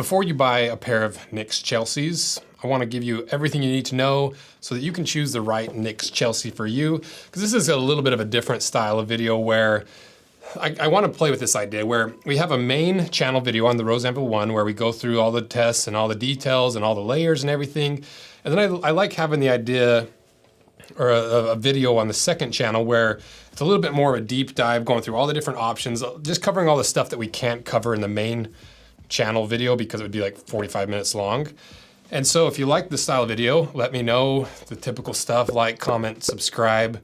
Before you buy a pair of Nicks Chelseas, I want to give you everything you need to know so that you can choose the right Nicks Chelsea for you. Because this is a little bit of a different style of video where I want to play with this idea where we have a main channel video on the Rose Anvil 1 where we go through all the tests and all the details and all the layers and everything. And then I like having the idea or a video on the second channel where it's a little bit more of a deep dive going through all the different options, just covering all the stuff that we can't cover in the main channel video because it would be like 45 minutes long. And so if you like this style of video, let me know the typical stuff, like, comment, subscribe,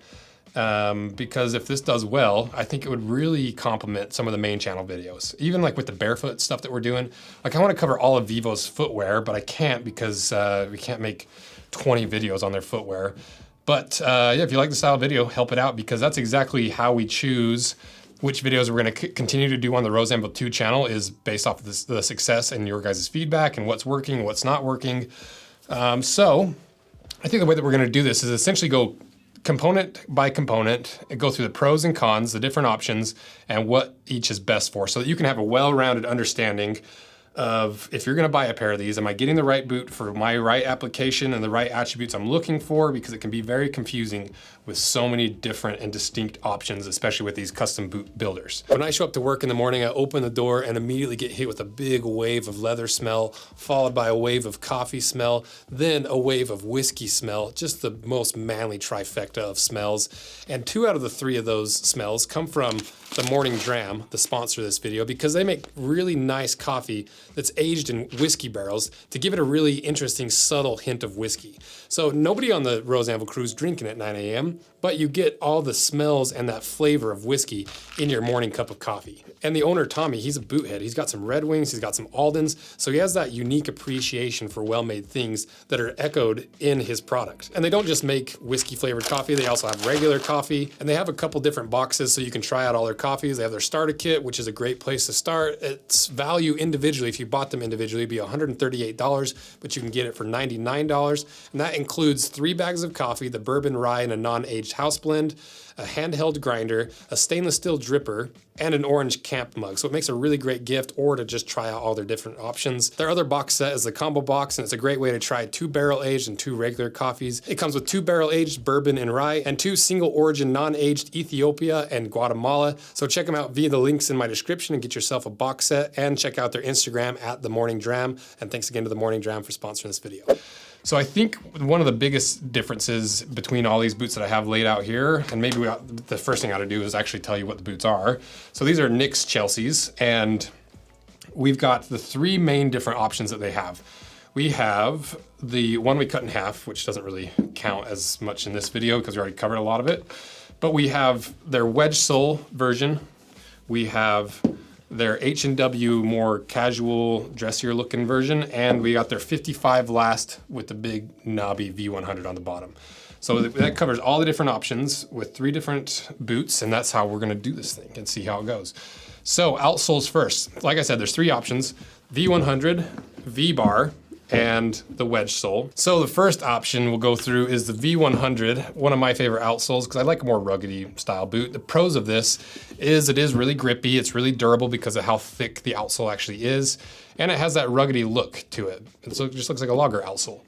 because if this does well, I think it would really complement some of the main channel videos. Even like with the barefoot stuff that we're doing, like I want to cover all of Vivo's footwear, but I can't because we can't make 20 videos on their footwear. But yeah, if you like the style of video, help it out because that's exactly how we choose which videos we're going to continue to do on the Rose Anvil 2 channel is based off of the success and your guys' feedback and what's working and what's not working. So I think the way that we're going to do this is essentially go component by component and go through the pros and cons, the different options, and what each is best for so that you can have a well-rounded understanding of if you're gonna buy a pair of these, am I getting the right boot for my right application and the right attributes I'm looking for? Because it can be very confusing with so many different and distinct options, especially with these custom boot builders. When I show up to work in the morning, I open the door and immediately get hit with a big wave of leather smell, followed by a wave of coffee smell, then a wave of whiskey smell, just the most manly trifecta of smells. And 2 out of the 3 of those smells come from the Morning Dram, the sponsor of this video, because they make really nice coffee that's aged in whiskey barrels to give it a really interesting, subtle hint of whiskey. So nobody on the Rose Anvil crew is drinking at 9 a.m., but you get all the smells and that flavor of whiskey in your morning cup of coffee. And the owner, Tommy, he's a boothead. He's got some Red Wings, he's got some Aldens, so he has that unique appreciation for well-made things that are echoed in his product. And they don't just make whiskey-flavored coffee, they also have regular coffee, and they have a couple different boxes so you can try out all their coffees. They have their starter kit, which is a great place to start. Its value individually, if you bought them individually, would be $138, but you can get it for $99. And that includes 3 bags of coffee, the bourbon, rye, and a non-aged house blend, a handheld grinder, a stainless steel dripper, and an orange camp mug. So it makes a really great gift or to just try out all their different options. Their other box set is the combo box, and it's a great way to try 2 barrel aged and 2 regular coffees. It comes with 2 barrel aged bourbon and rye and 2 single origin non-aged Ethiopia and Guatemala. So check them out via the links in my description and get yourself a box set, and check out their Instagram at The Morning Dram. And thanks again to The Morning Dram for sponsoring this video. So I think one of the biggest differences between all these boots that I have laid out here, and maybe the first thing I ought to do is actually tell you what the boots are. So these are Nicks Chelseas, and we've got the 3 main different options that they have. We have the one we cut in half, which doesn't really count as much in this video because we already covered a lot of it. But we have their wedge sole version. We have their H&W more casual, dressier looking version, and we got their 55 last with the big knobby V100 on the bottom. So that covers all the different options with 3 different boots, and that's how we're gonna do this thing and see how it goes. So outsoles first. Like I said, there's 3 options: V100, V-bar, and the wedge sole. So the first option we'll go through is the V100, one of my favorite outsoles because I like a more ruggedy style boot. The pros of this is it is really grippy, it's really durable because of how thick the outsole actually is, and it has that ruggedy look to it. And so it just looks like a logger outsole.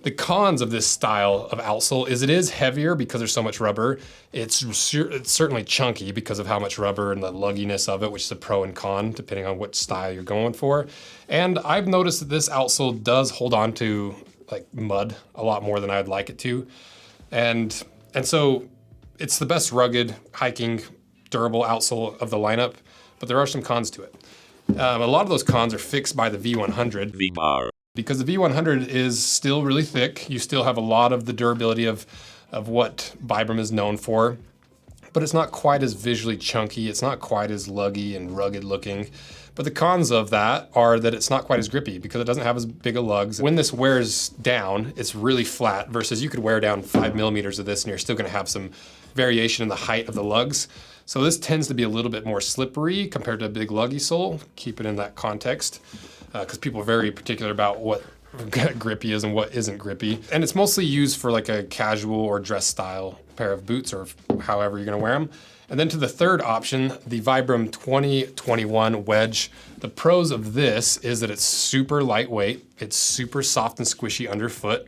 The cons of this style of outsole is it is heavier because there's so much rubber. It's certainly chunky because of how much rubber and the lugginess of it, which is a pro and con depending on what style you're going for. And I've noticed that this outsole does hold on to like mud a lot more than I'd like it to. And so it's the best rugged, hiking, durable outsole of the lineup, but there are some cons to it. A lot of those cons are fixed by the V100. V-bar. Because the V100 is still really thick. You still have a lot of the durability of what Vibram is known for, but it's not quite as visually chunky. It's not quite as luggy and rugged looking. But the cons of that are that it's not quite as grippy because it doesn't have as big of lugs. When this wears down, it's really flat versus you could wear down 5 millimeters of this and you're still gonna have some variation in the height of the lugs. So this tends to be a little bit more slippery compared to a big luggy sole. Keep it in that context because people are very particular about what grippy is and what isn't grippy. And it's mostly used for like a casual or dress style pair of boots, or however you're gonna wear them. And then to the third option, the Vibram 2021 wedge. The pros of this is that it's super lightweight. It's super soft and squishy underfoot.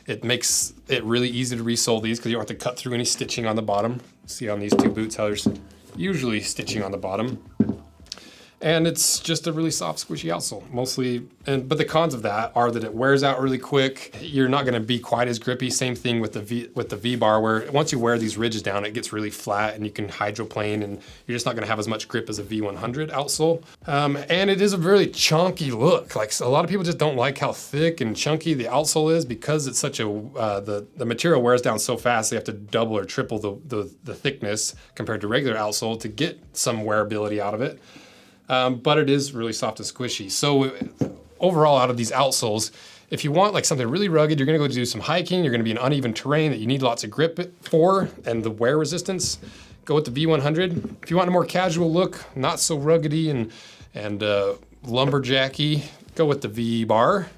It makes it really easy to resole these because you don't have to cut through any stitching on the bottom. See on these two boots how there's usually stitching on the bottom. And it's just a really soft, squishy outsole, mostly. But the cons of that are that it wears out really quick. You're not going to be quite as grippy. Same thing with the V-bar, where once you wear these ridges down, it gets really flat, and you can hydroplane, and you're just not going to have as much grip as a V100 outsole. And it is a really chunky look. Like, a lot of people just don't like how thick and chunky the outsole is because it's such a the material wears down so fast. They have to double or triple the thickness compared to regular outsole to get some wearability out of it. But it is really soft and squishy. So overall, out of these outsoles, if you want like something really rugged, you're gonna go do some hiking, you're gonna be in uneven terrain that you need lots of grip for and the wear resistance, go with the V100. If you want a more casual look, not so ruggedy and lumberjacky, go with the V-bar.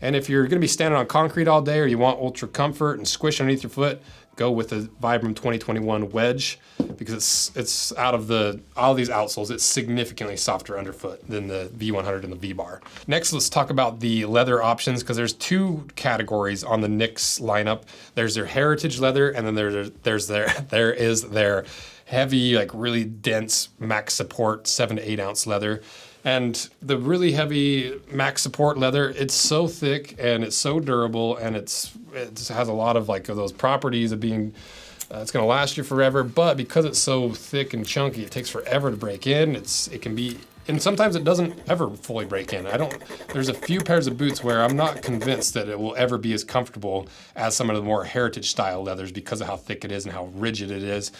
And if you're gonna be standing on concrete all day or you want ultra comfort and squish underneath your foot, go with the Vibram 2021 wedge, because it's out of all these outsoles, it's significantly softer underfoot than the V100 and the V-bar. Next, let's talk about the leather options, because there's two categories on the NIX lineup. There's their heritage leather, and then there is their heavy, like really dense max support 7 to 8 ounce leather. And the really heavy max support leather, it's so thick and it's so durable, and it has a lot of like those properties of being, it's gonna last you forever, but because it's so thick and chunky, it takes forever to break in. It can be, and sometimes it doesn't ever fully break in. There's a few pairs of boots where I'm not convinced that it will ever be as comfortable as some of the more heritage style leathers because of how thick it is and how rigid it is.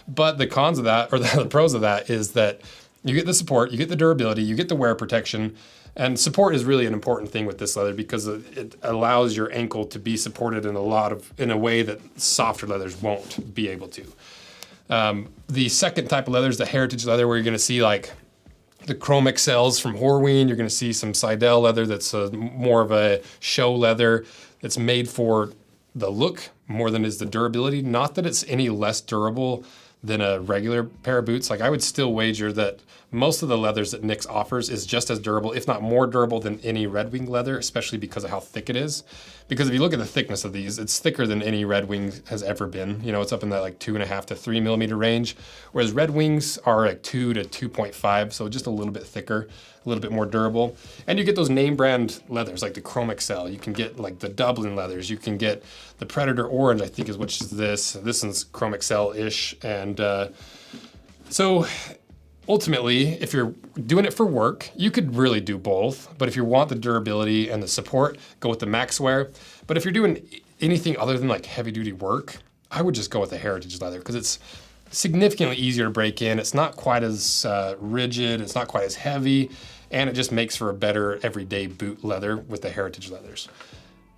But the cons of that, or the pros of that, is that you get the support, you get the durability, you get the wear protection, and support is really an important thing with this leather because it allows your ankle to be supported in a way that softer leathers won't be able to. The second type of leather is the heritage leather, where you're going to see like the Chrome XLs from Horween. You're going to see some Seidel leather that's more of a show leather that's made for the look more than is the durability. Not that it's any less durable than a regular pair of boots. Like, I would still wager that most of the leathers that NIX offers is just as durable, if not more durable than any Red Wing leather, especially because of how thick it is. Because if you look at the thickness of these, it's thicker than any Red Wing has ever been. You know, it's up in that like 2.5 to 3 millimeter range, whereas Red Wings are like 2 to 2.5, so just a little bit thicker, a little bit more durable. And you get those name brand leathers like the Chrome XL. You can get like the Dublin leathers. You can get the Predator Orange, I think, which is this. This one's Chrome XL-ish. And so ultimately, if you're doing it for work, you could really do both. But if you want the durability and the support, go with the Maxwear. But if you're doing anything other than like heavy duty work, I would just go with the heritage leather, because it's significantly easier to break in. It's not quite as rigid. It's not quite as heavy. And it just makes for a better everyday boot leather with the heritage leathers.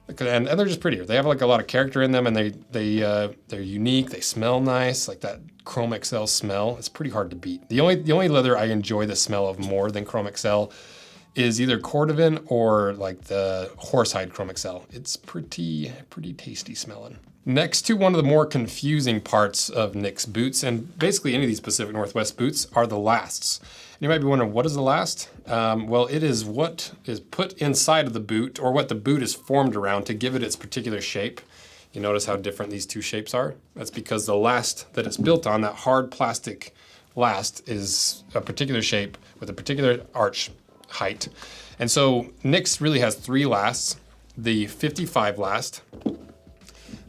And they're just prettier. They have like a lot of character in them, and they're unique. They smell nice, like that Chrome XL smell. It's pretty hard to beat. The only leather I enjoy the smell of more than Chrome XL is either cordovan or like the horsehide Chrome XL. It's pretty tasty smelling. Next to one of the more confusing parts of NIX boots, and basically any of these Pacific Northwest boots, are the lasts. And you might be wondering, what is the last? Well, it is what is put inside of the boot, or what the boot is formed around to give it its particular shape. You notice how different these two shapes are? That's because the last that it's built on, that hard plastic last, is a particular shape with a particular arch height. And so NIX really has 3 lasts: the 55 last,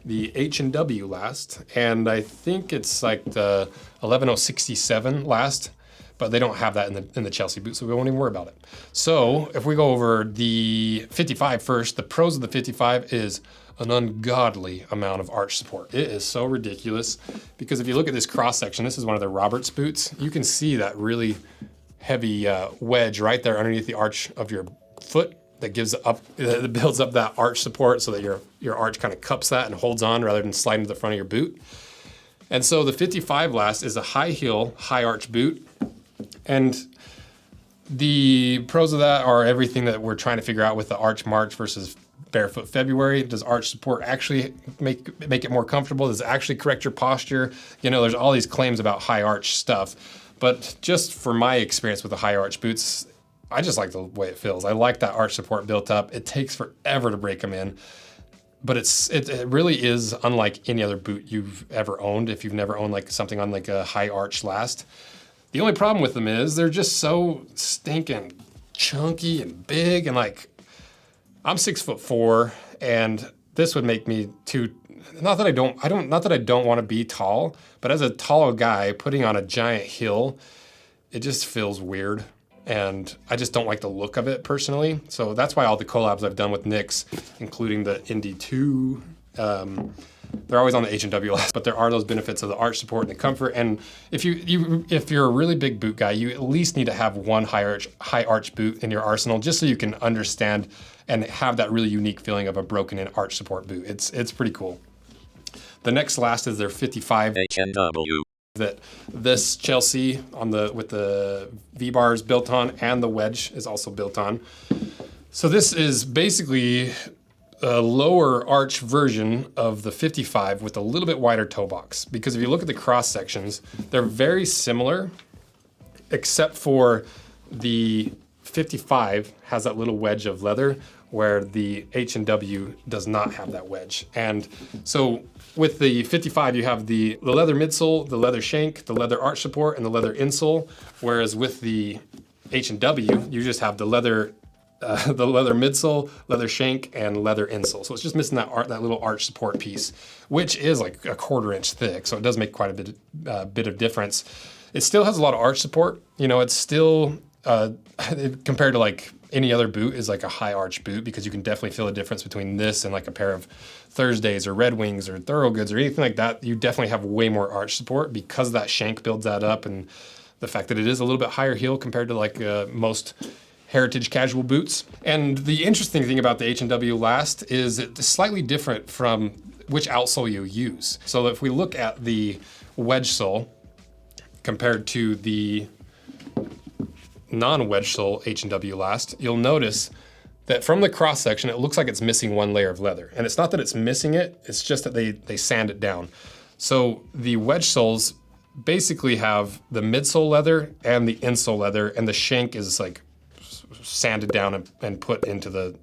the H&W last, and I think it's like the 11067 last, but they don't have that in the Chelsea boot, so we won't even worry about it. So if we go over the 55 first, the pros of the 55 is an ungodly amount of arch support. It is so ridiculous, because if you look at this cross section, this is one of the Roberts boots, you can see that really heavy wedge right there underneath the arch of your foot that builds up that arch support, so that your arch kind of cups that and holds on rather than sliding to the front of your boot. And so the 55 last is a high heel, high arch boot. And the pros of that are everything that we're trying to figure out with the arch march versus barefoot February? Does arch support actually make it more comfortable? Does it actually correct your posture? You know, there's all these claims about high arch stuff, but just for my experience with the high arch boots, I just like the way it feels. I like that arch support built up. It takes forever to break them in, but it really is unlike any other boot you've ever owned. If you've never owned like something on like a high arch last, the only problem with them is they're just so stinking chunky and big, and like I'm 6'4", and this would make me too. Not that I don't want to be tall, but as a tall guy putting on a giant heel, it just feels weird. And I just don't like the look of it personally. So that's why all the collabs I've done with Nicks, including the Indy 2, they're always on the H&W list, but there are those benefits of the arch support and the comfort. And if you're a really big boot guy, you at least need to have one high arch boot in your arsenal, just so you can understand and have that really unique feeling of a broken in arch support boot. It's pretty cool. The next last is their 55 H&W. That this Chelsea with the V-bars built on, and the wedge is also built on. So this is basically a lower arch version of the 55 with a little bit wider toe box. Because if you look at the cross sections, they're very similar, except for the 55 has that little wedge of leather, where the H&W does not have that wedge. And so with the 55, you have the leather midsole, the leather shank, the leather arch support, and the leather insole. Whereas with the H&W, you just have the leather midsole, leather shank, and leather insole. So it's just missing that little arch support piece, which is like a 1/4 inch thick. So it does make quite a bit of difference. It still has a lot of arch support. You know, it's still compared to like any other boot is like a high arch boot, because you can definitely feel the difference between this and like a pair of Thursdays or Red Wings or Thorogoods or anything like that. You definitely have way more arch support because that shank builds that up, and the fact that it is a little bit higher heel compared to like most heritage casual boots. And the interesting thing about the H&W last is it's slightly different from which outsole you use. So if we look at the wedge sole compared to the non-wedge sole H&W last, you'll notice that from the cross section, it looks like it's missing one layer of leather. And it's not that it's missing it, it's just that they sand it down. So the wedge soles basically have the midsole leather and the insole leather, and the shank is like sanded down and put into the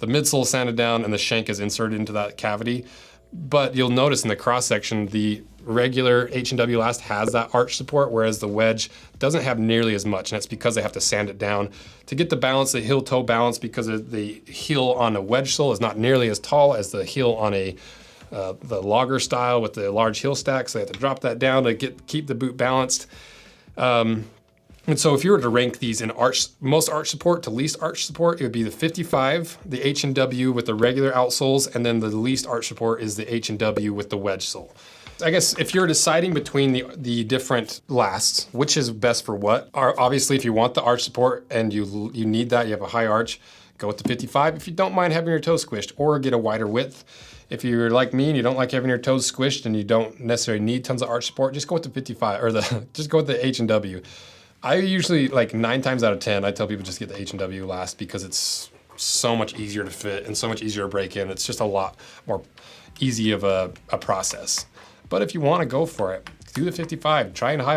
midsole sanded down, and the shank is inserted into that cavity. But you'll notice in the cross section, the regular H&W last has that arch support, whereas the wedge doesn't have nearly as much, and that's because they have to sand it down to get the balance, the heel-toe balance, because the heel on a wedge sole is not nearly as tall as the heel on the logger style with the large heel stack, so they have to drop that down to keep the boot balanced. And so if you were to rank these in most arch support to least arch support, it would be the 55, the H&W with the regular outsoles, and then the least arch support is the H&W with the wedge sole. I guess if you're deciding between the different lasts, which is best for what, obviously if you want the arch support and you need that, you have a high arch, go with the 55. If you don't mind having your toes squished, or get a wider width. If you're like me and you don't like having your toes squished and you don't necessarily need tons of arch support, just go with the 55, or just go with the H&W. I usually, like 9 times out of 10, I tell people just get the H&W last, because it's so much easier to fit and so much easier to break in. It's just a lot more easy of a process. But if you want to go for it, do the 55. Try a high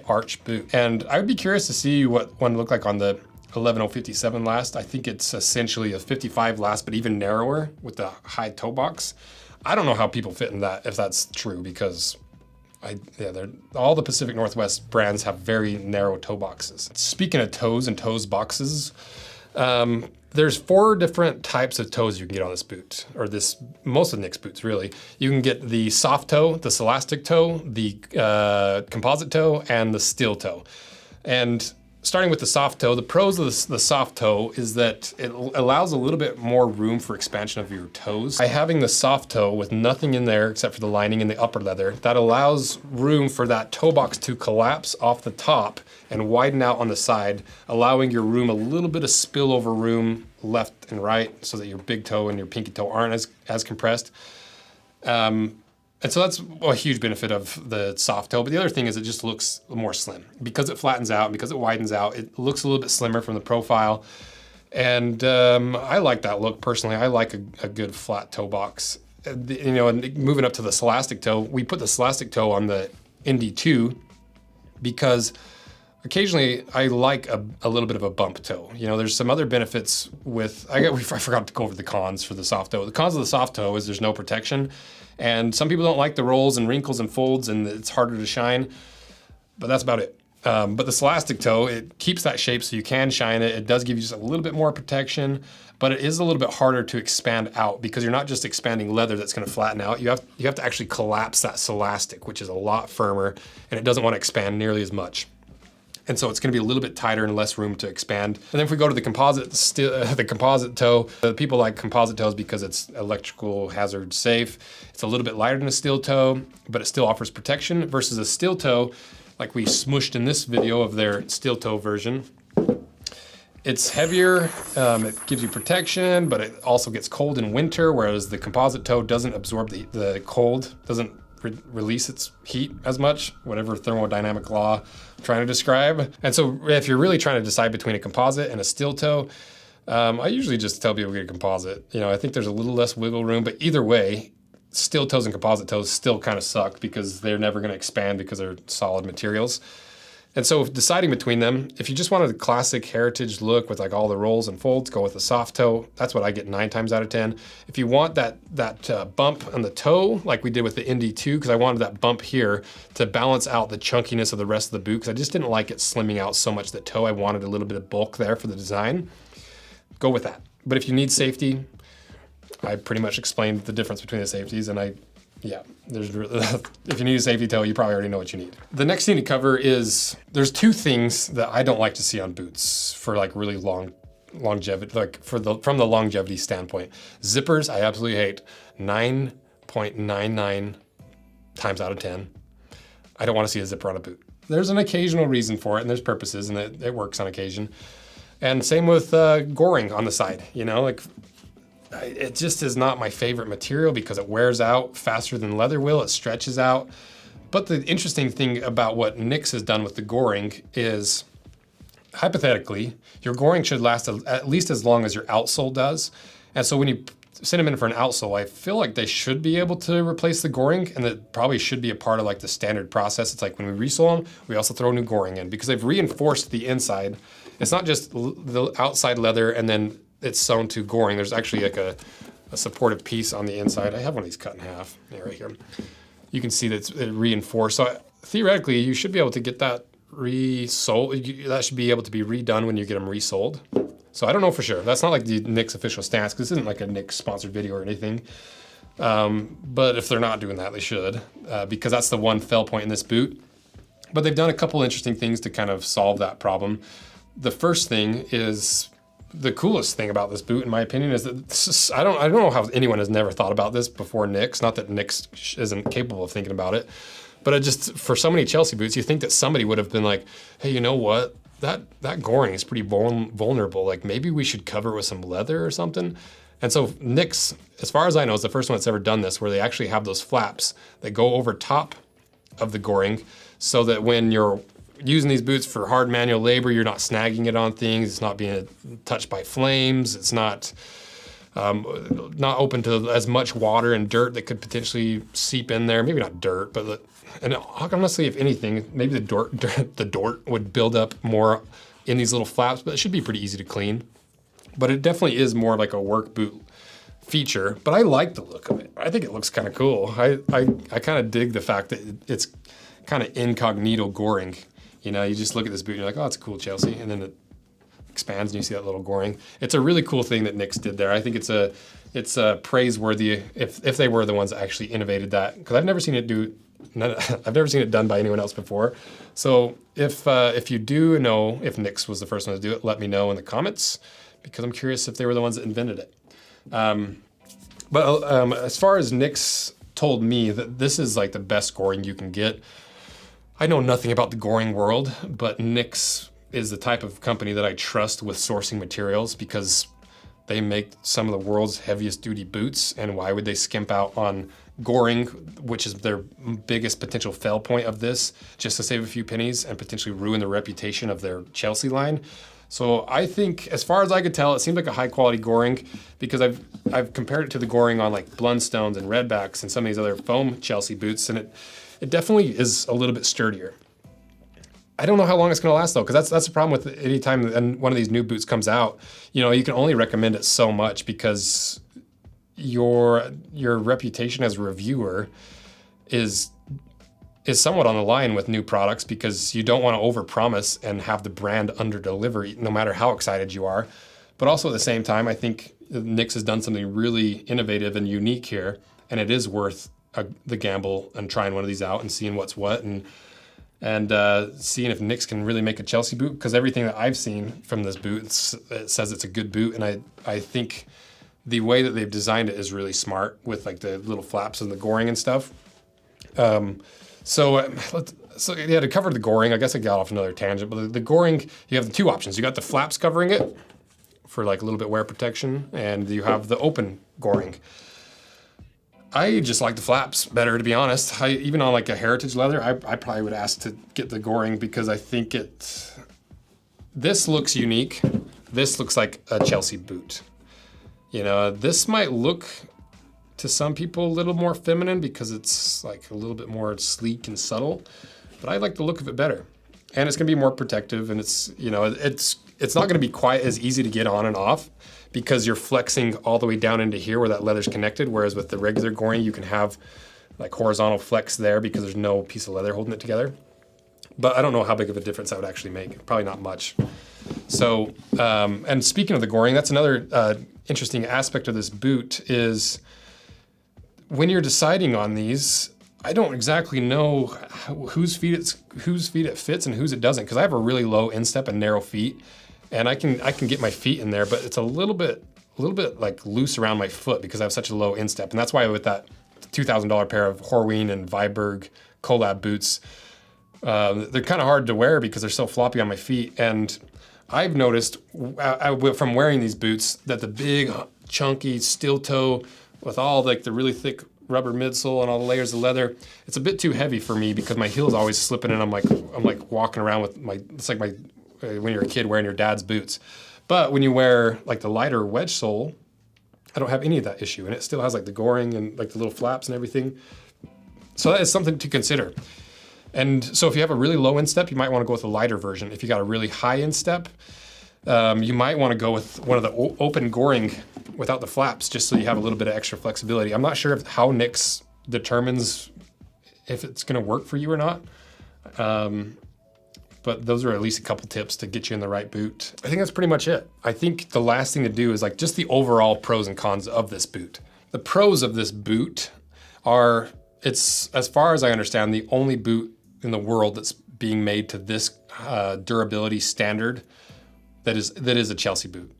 arch boot. And I would be curious to see what one looked like on the 11057 last. I think it's essentially a 55 last, but even narrower with the high toe box. I don't know how people fit in that, if that's true, because all the Pacific Northwest brands have very narrow toe boxes. Speaking of toes and toes boxes, there's 4 different types of toes you can get on this boot, or most of Nicks boots really. You can get the soft toe, the celastic toe, the composite toe, and the steel toe. And starting with the soft toe, the pros of the soft toe is that it allows a little bit more room for expansion of your toes. By having the soft toe with nothing in there except for the lining and the upper leather, that allows room for that toe box to collapse off the top and widen out on the side, allowing your room a little bit of spillover room left and right, so that your big toe and your pinky toe aren't as compressed. And so that's a huge benefit of the soft toe. But the other thing is it just looks more slim. Because it flattens out, because it widens out, it looks a little bit slimmer from the profile. And I like that look personally. I like a good flat toe box. You know, and moving up to the Celastic toe, we put the Celastic toe on the Indy 2 because occasionally I like a little bit of a bump toe. You know, there's some other benefits with, I forgot to go over the cons for the soft toe. The cons of the soft toe is there's no protection, and some people don't like the rolls and wrinkles and folds, and it's harder to shine, but that's about it. But the Celastic toe, it keeps that shape so you can shine it. It does give you just a little bit more protection, but it is a little bit harder to expand out because you're not just expanding leather that's gonna flatten out. You have to actually collapse that Celastic, which is a lot firmer, and it doesn't want to expand nearly as much. And so it's gonna be a little bit tighter and less room to expand. And then if we go to the composite toe, people like composite toes because it's electrical hazard safe. It's a little bit lighter than a steel toe, but it still offers protection versus a steel toe, like we smushed in this video of their steel toe version. It's heavier, it gives you protection, but it also gets cold in winter, whereas the composite toe doesn't absorb the cold, doesn't release its heat as much, whatever thermodynamic law I'm trying to describe. And so if you're really trying to decide between a composite and a steel toe, I usually just tell people to get a composite. You know, I think there's a little less wiggle room, but either way, steel toes and composite toes still kind of suck because they're never going to expand because they're solid materials. And so deciding between them, if you just wanted a classic heritage look with like all the rolls and folds, go with a soft toe. That's what I get 9 times out of 10. If you want that bump on the toe, like we did with the Indy 2, because I wanted that bump here to balance out the chunkiness of the rest of the boot, because I just didn't like it slimming out so much the toe. I wanted a little bit of bulk there for the design. Go with that. But if you need safety, I pretty much explained the difference between the safeties, and yeah, if you need a safety toe, you probably already know what you need. The next thing to cover is, there's 2 things that I don't like to see on boots for like really long longevity, like from the longevity standpoint. Zippers, I absolutely hate. 9.99 times out of 10. I don't want to see a zipper on a boot. There's an occasional reason for it, and there's purposes, and it works on occasion. And same with goring on the side, you know, like, it just is not my favorite material because it wears out faster than leather will, it stretches out. But the interesting thing about what Nix has done with the goring is, hypothetically, your goring should last at least as long as your outsole does. And so when you send them in for an outsole, I feel like they should be able to replace the goring, and that probably should be a part of like the standard process. It's like when we resole them, we also throw new goring in because they've reinforced the inside. It's not just the outside leather and then it's sewn to goring. There's actually like a supportive piece on the inside. I have one of these cut in half, yeah, right here. You can see that it's reinforced. So theoretically, you should be able to get that resold. That should be able to be redone when you get them resold. So I don't know for sure. That's not like the Nix official stance, because this isn't like a Nix sponsored video or anything. But if they're not doing that, they should, because that's the one fail point in this boot. But they've done a couple interesting things to kind of solve that problem. The first thing is, the coolest thing about this boot, in my opinion, is that I don't know how anyone has never thought about this before Nix. Not that Nix isn't capable of thinking about it, but it just, for so many Chelsea boots, you think that somebody would have been like, hey, you know what? That goring is pretty vulnerable. Like maybe we should cover it with some leather or something. And so Nix, as far as I know, is the first one that's ever done this, where they actually have those flaps that go over top of the goring, so that when you're using these boots for hard manual labor, you're not snagging it on things, it's not being touched by flames, it's not open to as much water and dirt that could potentially seep in there. Maybe not dirt, but and honestly, if anything, maybe the dirt would build up more in these little flaps, but it should be pretty easy to clean. But it definitely is more like a work boot feature, but I like the look of it. I think it looks kind of cool. I kind of dig the fact that it's kind of incognito goring. You know, you just look at this boot and you're like, oh, it's cool, Chelsea. And then it expands and you see that little goring. It's a really cool thing that Nix did there. I think it's a praiseworthy, if they were the ones that actually innovated that, because I've never seen it done by anyone else before. So if you do know if Nix was the first one to do it, let me know in the comments, because I'm curious if they were the ones that invented it. But as far as Nix told me that this is like the best goring you can get, I know nothing about the goring world, but Nix is the type of company that I trust with sourcing materials, because they make some of the world's heaviest duty boots, and why would they skimp out on goring, which is their biggest potential fail point of this, just to save a few pennies and potentially ruin the reputation of their Chelsea line? So I think, as far as I could tell, it seemed like a high quality Goring, because I've compared it to the Goring on like Blundstones and Redbacks and some of these other foam Chelsea boots, and it definitely is a little bit sturdier. I don't know how long it's gonna last though, because that's the problem with any time one of these new boots comes out. You know, you can only recommend it so much, because your reputation as a reviewer is somewhat on the line with new products, because you don't want to overpromise and have the brand underdeliver, no matter how excited you are. But also at the same time, I think NYX has done something really innovative and unique here, and it is worth the gamble and trying one of these out and seeing what's what, and seeing if NYX can really make a Chelsea boot, because everything that I've seen from this boot, it says it's a good boot, and I think the way that they've designed it is really smart, with like the little flaps and the Goring and stuff. So yeah, to cover the Goring, I guess I got off another tangent, but the Goring, you have the two options. You got the flaps covering it for like a little bit wear protection, and you have the open Goring. I just like the flaps better, to be honest. Even on like a heritage leather, I probably would ask to get the Goring, because I think this looks unique. This looks like a Chelsea boot. You know, this might look to some people a little more feminine, because it's like a little bit more sleek and subtle, but I like the look of it better. And it's gonna be more protective, and it's not gonna be quite as easy to get on and off, because you're flexing all the way down into here where that leather's connected, whereas with the regular Goring, you can have like horizontal flex there because there's no piece of leather holding it together. But I don't know how big of a difference that would actually make. Probably not much. So, and speaking of the Goring, that's another interesting aspect of this boot, is when you're deciding on these, I don't exactly know whose feet it fits and whose it doesn't, because I have a really low instep and narrow feet, and I can get my feet in there, but it's a little bit like loose around my foot because I have such a low instep, and that's why with that $2,000 pair of Horween and Viberg collab boots, they're kind of hard to wear because they're so floppy on my feet. And I've noticed from wearing these boots that the big chunky steel toe with all like the really thick rubber midsole and all the layers of leather, it's a bit too heavy for me, because my heel's always slipping, and I'm like walking around with it's like when you're a kid wearing your dad's boots. But when you wear like the lighter wedge sole, I don't have any of that issue, and it still has like the Goring and like the little flaps and everything. So that is something to consider. And so if you have a really low instep, you might want to go with a lighter version. If you got a really high instep, you might want to go with one of the open Goring without the flaps, just so you have a little bit of extra flexibility. I'm not sure how NYX determines if it's going to work for you or not. But those are at least a couple tips to get you in the right boot. I think that's pretty much it. I think the last thing to do is like just the overall pros and cons of this boot. The pros of this boot are, it's, as far as I understand, the only boot in the world that's being made to this durability standard that is a Chelsea boot.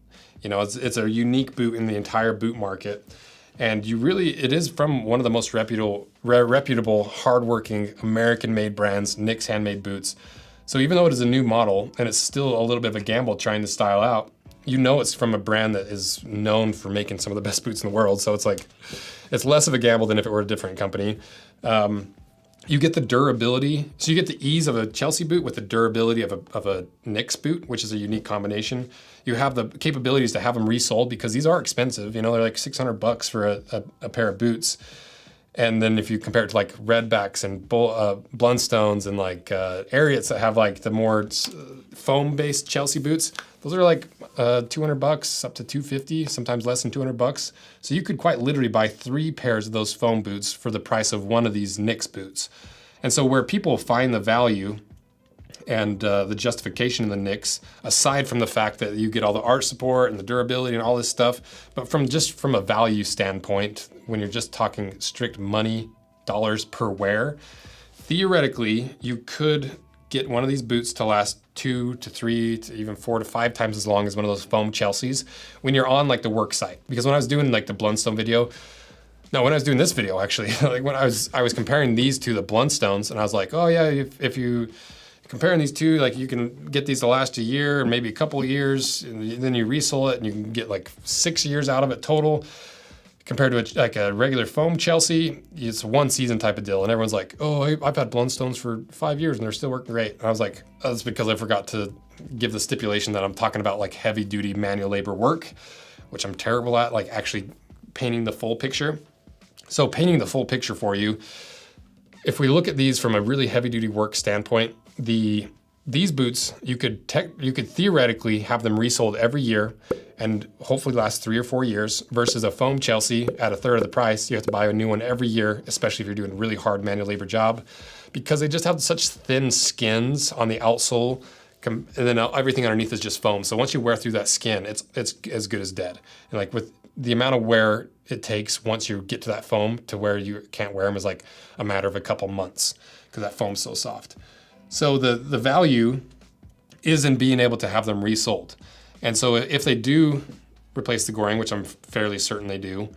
You know, it's a unique boot in the entire boot market. And it is from one of the most reputable, hardworking, American-made brands, NYX handmade boots. So even though it is a new model, and it's still a little bit of a gamble trying to style out, you know it's from a brand that is known for making some of the best boots in the world. So it's like, it's less of a gamble than if it were a different company. You get the durability, so you get the ease of a Chelsea boot with the durability of a NYX boot, which is a unique combination. You have the capabilities to have them resoled, because these are expensive. You know, they're like $600 for a pair of boots. And then if you compare it to like Redbacks and Blundstones and like Ariats that have like the more foam-based Chelsea boots, those are like $200 up to $250, sometimes less than $200. So you could quite literally buy 3 pairs of those foam boots for the price of one of these NYX boots. And so where people find the value and the justification in the NYX, aside from the fact that you get all the arch support and the durability and all this stuff, but from a value standpoint, when you're just talking strict money, dollars per wear, theoretically, you could get one of these boots to last 2 to 3 to even 4 to 5 times as long as one of those foam Chelseas when you're on like the work site. Because when I was doing like the Blundstone video, no, when I was doing this video actually, like when I was comparing these to the Blundstones, and I was like, oh yeah, if you comparing these two, like you can get these to last a year or maybe a couple of years, and then you resole it and you can get like 6 years out of it total. compared to like a regular foam Chelsea, it's a one season type of deal. And everyone's like, oh, I've had Blundstones for 5 years and they're still working great. And I was like, oh, that's because I forgot to give the stipulation that I'm talking about like heavy duty manual labor work, which I'm terrible at, like actually painting the full picture. So painting the full picture for you, if we look at these from a really heavy duty work standpoint, these boots, you could theoretically have them resold every year and hopefully last 3 or 4 years, versus a foam Chelsea at a third of the price. You have to buy a new one every year, especially if you're doing a really hard manual labor job, because they just have such thin skins on the outsole, and then everything underneath is just foam. So once you wear through that skin, it's as good as dead. And like with the amount of wear it takes once you get to that foam to where you can't wear them is like a matter of a couple months, because that foam's so soft. So the value is in being able to have them resold. And so if they do replace the goring, which I'm fairly certain they do,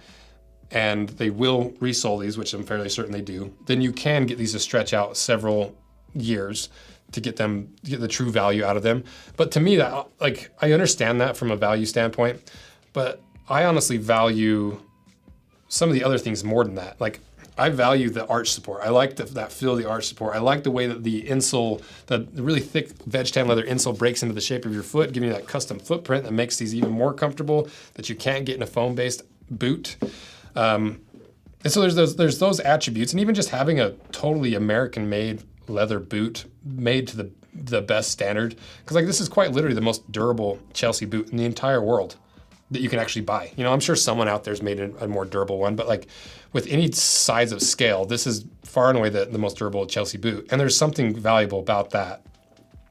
and they will resole these, which I'm fairly certain they do, then you can get these to stretch out several years to get the true value out of them. But to me, that, like, I understand that from a value standpoint, but I honestly value some of the other things more than that. Like, I value the arch support. I like that feel of the arch support. I like the way that the insole, the really thick veg tan leather insole breaks into the shape of your foot, giving you that custom footprint that makes these even more comfortable that you can't get in a foam-based boot. And so there's those attributes, and even just having a totally American-made leather boot made to the best standard, because like this is quite literally the most durable Chelsea boot in the entire world that you can actually buy. You know, I'm sure someone out there's made a more durable one, but like with any size of scale, this is far and away the most durable Chelsea boot. And there's something valuable about that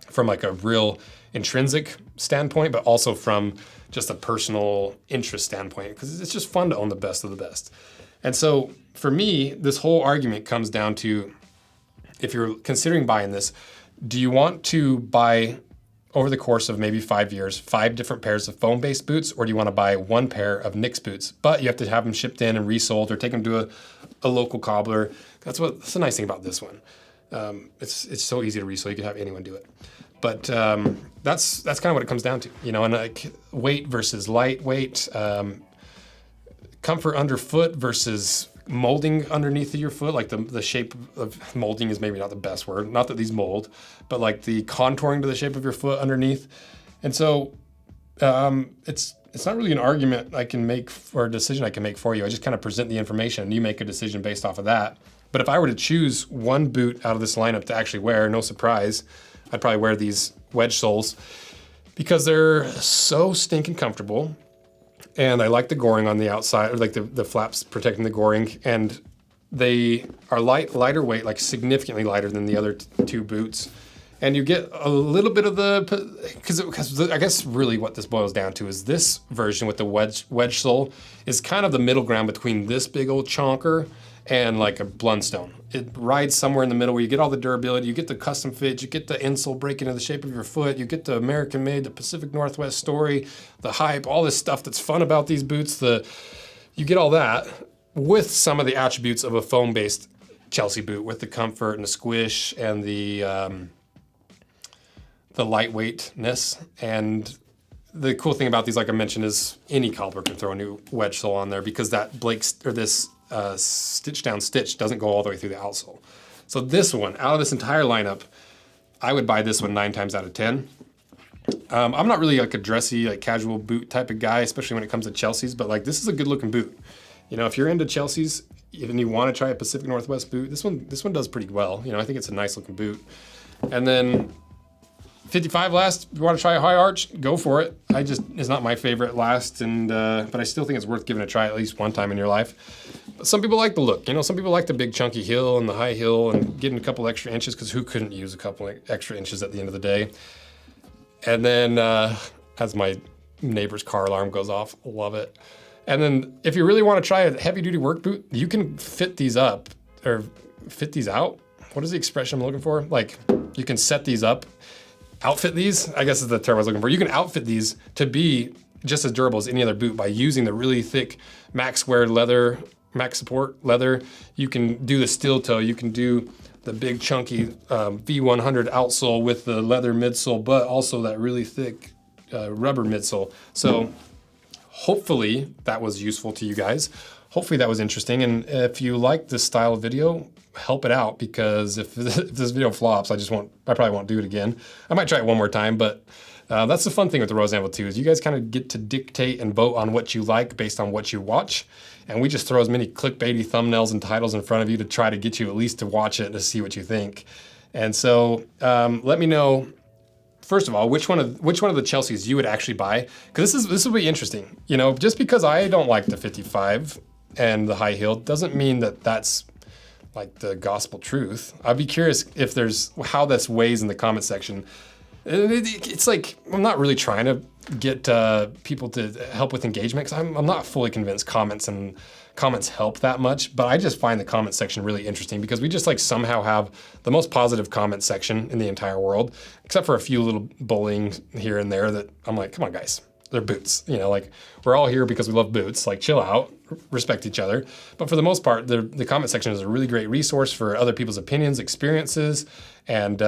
from like a real intrinsic standpoint, but also from just a personal interest standpoint, because it's just fun to own the best of the best. And so for me, this whole argument comes down to, if you're considering buying this, do you want to buy over the course of maybe 5 years, 5 different pairs of foam-based boots, or do you want to buy 1 pair of Nix boots? But you have to have them shipped in and resold, or take them to a local cobbler. That's the nice thing about this one. It's so easy to resole. You can have anyone do it. But that's kind of what it comes down to, you know. And like weight versus lightweight, comfort underfoot versus molding underneath of your foot. Like the shape of molding is maybe not the best word, not that these mold, but like the contouring to the shape of your foot underneath. And so it's not really an argument I can make or a decision I can make for you. I just kind of present the information and you make a decision based off of that. But if I were to choose one boot out of this lineup to actually wear, no surprise, I'd probably wear these wedge soles, because they're so stinking comfortable. And I like the goring on the outside, or like the flaps protecting the goring, and they are lighter weight, like significantly lighter than the other 2 boots. And you get a little bit of because I guess really what this boils down to is this version with the wedge sole is kind of the middle ground between this big old chonker and like a Blundstone. It rides somewhere in the middle where you get all the durability, you get the custom fit, you get the insole breaking into the shape of your foot, you get the American made, the Pacific Northwest story, the hype, all this stuff that's fun about these boots. You get all that with some of the attributes of a foam-based Chelsea boot, with the comfort and the squish and the lightweightness. And the cool thing about these, like I mentioned, is any cobbler can throw a new wedge sole on there, because that this stitch down stitch doesn't go all the way through the outsole. So this one, out of this entire lineup, I would buy this one 9 times out of 10. I'm not really like a dressy, like casual boot type of guy, especially when it comes to Chelsea's, but like this is a good looking boot. You know, if you're into Chelsea's and you want to try a Pacific Northwest boot, this one does pretty well. You know, I think it's a nice looking boot. And then 55 last, if you want to try a high arch, go for it. It's not my favorite last, but I still think it's worth giving it a try at least one time in your life. But some people like the look, you know, some people like the big chunky heel and the high heel and getting a couple extra inches, because who couldn't use a couple extra inches at the end of the day? And then as my neighbor's car alarm goes off, love it. And then if you really want to try a heavy duty work boot, you can fit these up or fit these out. What is the expression I'm looking for? Like, you can set these up. Outfit these, I guess is the term I was looking for. You can outfit these to be just as durable as any other boot by using the really thick max wear leather, max support leather. You can do the steel toe. You can do the big chunky V100 outsole with the leather midsole, but also that really thick rubber midsole. So hopefully that was useful to you guys. hopefully that was interesting. And if you like this style of video, help it out, because if this video flops, I probably won't do it again. I might try it one more time, but that's the fun thing with the Rose Anvil 2 is you guys kind of get to dictate and vote on what you like based on what you watch. And we just throw as many clickbaity thumbnails and titles in front of you to try to get you at least to watch it and to see what you think. And so let me know, first of all, which one of the Chelseas you would actually buy, because this will be interesting. You know, just because I don't like the 55 and the high heel doesn't mean that that's like the gospel truth. I'd be curious if there's how this weighs in the comment section. It's like, I'm not really trying to get people to help with engagement, because I'm not fully convinced comments help that much, but I just find the comment section really interesting, because we just like somehow have the most positive comment section in the entire world, except for a few little bullying here and there that I'm like, come on guys, they're boots. You know, like we're all here because we love boots, like chill out, respect each other. But for the most part, the comment section is a really great resource for other people's opinions, experiences, and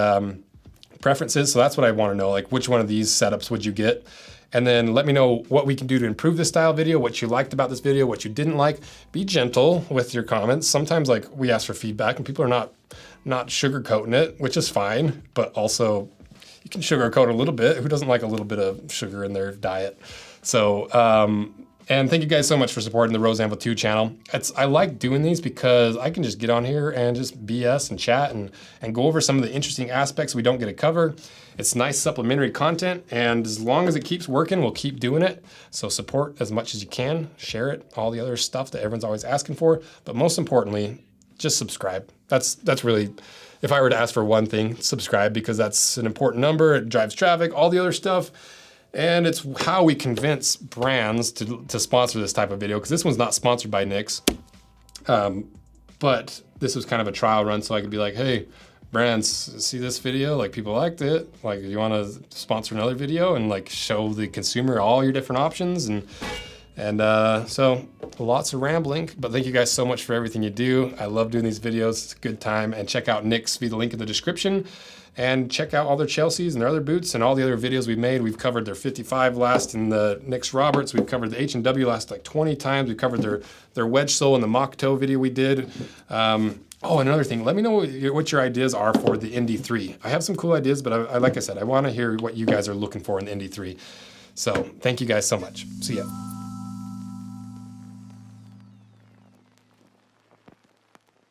preferences. So that's what I want to know, like which one of these setups would you get? And then let me know what we can do to improve this style video, what you liked about this video, what you didn't like. Be gentle with your comments. Sometimes like we ask for feedback and people are not sugarcoating it, which is fine, but also you can sugarcoat a little bit. Who doesn't like a little bit of sugar in their diet? So, and thank you guys so much for supporting the Rose Anvil 2 channel. I like doing these because I can just get on here and just BS and chat and go over some of the interesting aspects we don't get to cover. It's nice supplementary content, and as long as it keeps working, we'll keep doing it. So support as much as you can, share it, all the other stuff that everyone's always asking for. But most importantly, just subscribe. That's really, if I were to ask for one thing, subscribe, because that's an important number. It drives traffic, all the other stuff. And it's how we convince brands to sponsor this type of video, because this one's not sponsored by NYX. But this was kind of a trial run, so I could be like, hey, brands, see this video? Like, people liked it. Like, you want to sponsor another video and like show the consumer all your different options? And so lots of rambling, but thank you guys so much for everything you do. I love doing these videos. It's a good time. And check out NYX via the link in the description. And check out all their Chelseas and their other boots and all the other videos we've made. We've covered their 55 last in the NYX Roberts. We've covered the H&W last like 20 times. We've covered their wedge sole in the mock toe video we did. Oh, another thing, let me know what your ideas are for the Indy 3. I have some cool ideas, but like I said, I want to hear what you guys are looking for in the Indy 3. So thank you guys so much. See ya.